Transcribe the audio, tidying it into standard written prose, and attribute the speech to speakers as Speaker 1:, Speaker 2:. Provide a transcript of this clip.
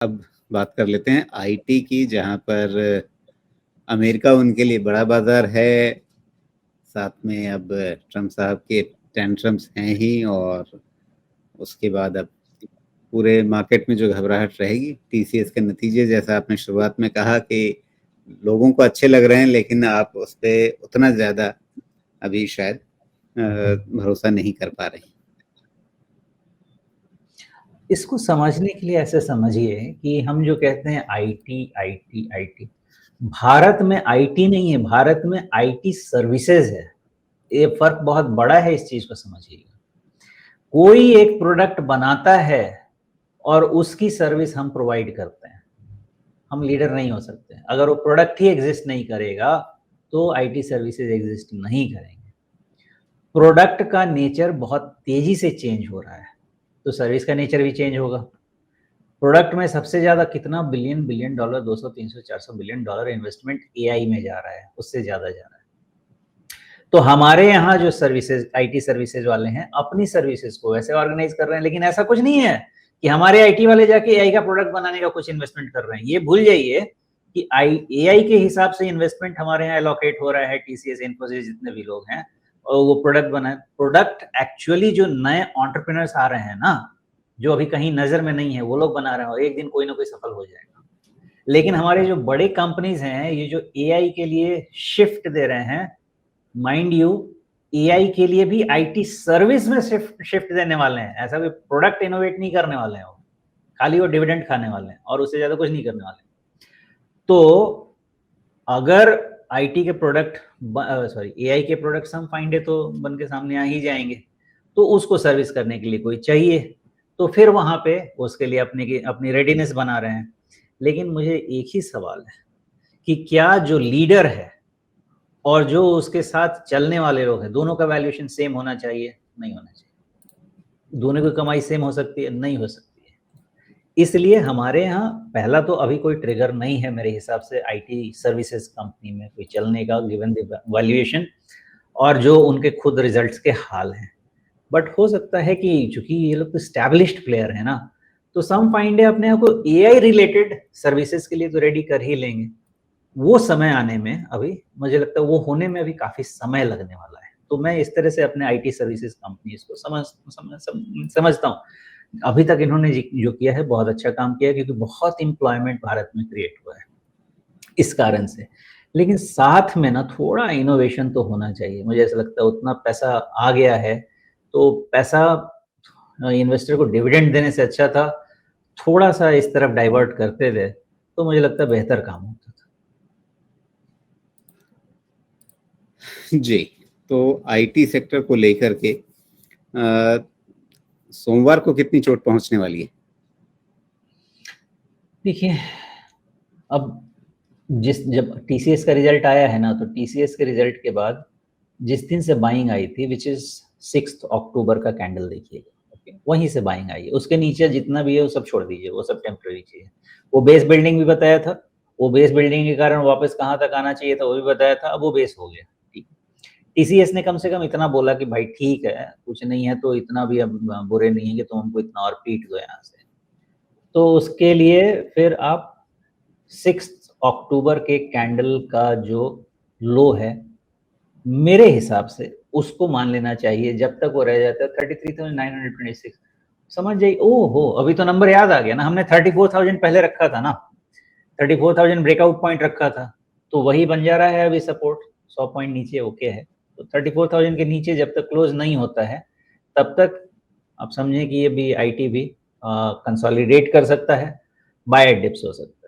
Speaker 1: अब बात कर लेते हैं आईटी की, जहाँ पर अमेरिका उनके लिए बड़ा बाजार है। साथ में अब ट्रम्प साहब के टेंट्रम्स हैं ही, और उसके बाद अब पूरे मार्केट में जो घबराहट रहेगी टीसीएस के नतीजे, जैसा आपने शुरुआत में कहा कि लोगों को अच्छे लग रहे हैं, लेकिन आप उस पर उतना ज़्यादा अभी शायद भरोसा नहीं कर पा रहे।
Speaker 2: इसको समझने के लिए ऐसे समझिए कि हम जो कहते हैं आईटी आईटी आईटी, भारत में आईटी नहीं है, भारत में आईटी सर्विसेज है। ये फर्क बहुत बड़ा है, इस चीज को समझिएगा। कोई एक प्रोडक्ट बनाता है और उसकी सर्विस हम प्रोवाइड करते हैं। हम लीडर नहीं हो सकते। अगर वो प्रोडक्ट ही एग्जिस्ट नहीं करेगा तो आईटी सर्विसेज एग्जिस्ट नहीं करेंगे। प्रोडक्ट का नेचर बहुत तेजी से चेंज हो रहा है, तो सर्विस का नेचर भी चेंज होगा। प्रोडक्ट में सबसे ज्यादा कितना billion dollar, 200 300 400 billion dollar investment AI में जा रहा है, उससे ज्यादा जा रहा है। तो हमारे यहाँ जो सर्विसेज, आईटी सर्विसेज वाले हैं, अपनी सर्विसेज को वैसे ऑर्गेनाइज कर रहे हैं, लेकिन ऐसा कुछ नहीं है कि हमारे आईटी वाले जाके एआई का प्रोडक्ट बनाने का कुछ इन्वेस्टमेंट कर रहे हैं। ये भूल जाइए कि एआई के हिसाब से इन्वेस्टमेंट हमारे यहाँ एलोकेट हो रहा है। टीसीएस, इन्फोसिस, जितने भी लोग हैं, और वो प्रोडक्ट बनाए। प्रोडक्ट एक्चुअली जो नए एंटरप्रेन्योर्स आ रहे हैं ना, जो अभी कहीं नजर में नहीं है, वो लोग बना रहे हैं, और एक दिन कोई ना कोई सफल हो जाएगा। लेकिन हमारे जो बड़े कंपनीज हैं, ये जो एआई के लिए शिफ्ट दे रहे हैं, माइंड यू, एआई के लिए भी आईटी सर्विस में शिफ्ट देने वाले हैं। ऐसा भी प्रोडक्ट इनोवेट नहीं करने वाले हैं, वो खाली वो डिविडेंड खाने वाले हैं, और उससे ज्यादा कुछ नहीं करने वाले। तो अगर आईटी के प्रोडक्ट, सॉरी, एआई के प्रोडक्ट्स हम फाइंडे तो बन के सामने आ ही जाएंगे, तो उसको सर्विस करने के लिए कोई चाहिए, तो फिर वहां पे उसके लिए अपनी रेडीनेस बना रहे हैं। लेकिन मुझे एक ही सवाल है कि क्या जो लीडर है और जो उसके साथ चलने वाले लोग हैं, दोनों का वैल्यूएशन सेम होना चाहिए? नहीं होना चाहिए। दोनों की कमाई सेम हो सकती है? नहीं हो सकती है। इसलिए हमारे यहाँ पहला तो अभी कोई ट्रिगर नहीं है मेरे हिसाब से आईटी सर्विसेज कंपनी में कोई चलने का, गिवन द वैल्यूएशन और जो उनके खुद रिजल्ट्स के हाल हैं। बट हो सकता है कि चूंकि ये लोग तो स्टैब्लिश्ड प्लेयर है ना, तो सम फाइंडे अपने आप को एआई रिलेटेड सर्विसेज के लिए तो रेडी कर ही लेंगे। वो समय आने में अभी मुझे लगता है वो होने में अभी काफी समय लगने वाला है। तो मैं इस तरह से अपने आईटी सर्विसेज कंपनीज को समझता हूँ। अभी तक इन्होंने जो किया है बहुत अच्छा काम किया है, क्योंकि बहुत एम्प्लॉयमेंट भारत में क्रिएट हुआ है इस कारण से। लेकिन साथ में ना थोड़ा इनोवेशन तो होना चाहिए। मुझे ऐसा लगता है उतना पैसा आ गया है, तो पैसा इन्वेस्टर को डिविडेंड देने से अच्छा था थोड़ा सा इस तरफ डाइवर्ट करते थे, तो मुझे लगता है बेहतर काम होता था।
Speaker 1: जी, तो आईटी सेक्टर को लेकर के सोमवार को कितनी चोट पहुंचने वाली है?
Speaker 2: देखिए, अब जब टीसीएस का रिजल्ट आया है ना, तो टीसीएस के रिजल्ट के बाद जिस दिन से बाइंग आई थी, विच इज 6 अक्टूबर का कैंडल देखिएगा, ओके, वहीं से बाइंग आई है। उसके नीचे जितना भी है वो सब छोड़ दीजिए, वो सब टेम्पररी चीज है। वो बेस बिल्डिंग भी बताया था, वो बेस बिल्डिंग के कारण वापस कहाँ तक आना चाहिए था वो भी बताया था, अब वो बेस हो गया। ठीक, टीसीएस ने कम से कम इतना बोला कि भाई ठीक है, कुछ नहीं है तो इतना भी अब बुरे नहीं है कि तुम हमको इतना और पीट दो यहाँ से। तो उसके लिए फिर आप 6 अक्टूबर के कैंडल का जो लो है, मेरे हिसाब से उसको मान लेना चाहिए। जब तक वो रह जाता है 33,926, समझ जाइए। ओहो, अभी तो नंबर याद आ गया ना, हमने 34,000 पहले रखा था ना, 34,000 ब्रेकआउट पॉइंट रखा था, तो वही बन जा रहा है अभी सपोर्ट। 100 पॉइंट नीचे ओके है, तो 34,000 के नीचे जब तक क्लोज नहीं होता है तब तक आप समझें कि ये भी आईटी भी कंसोलिडेट कर सकता है, बाय डिप्स हो सकता है।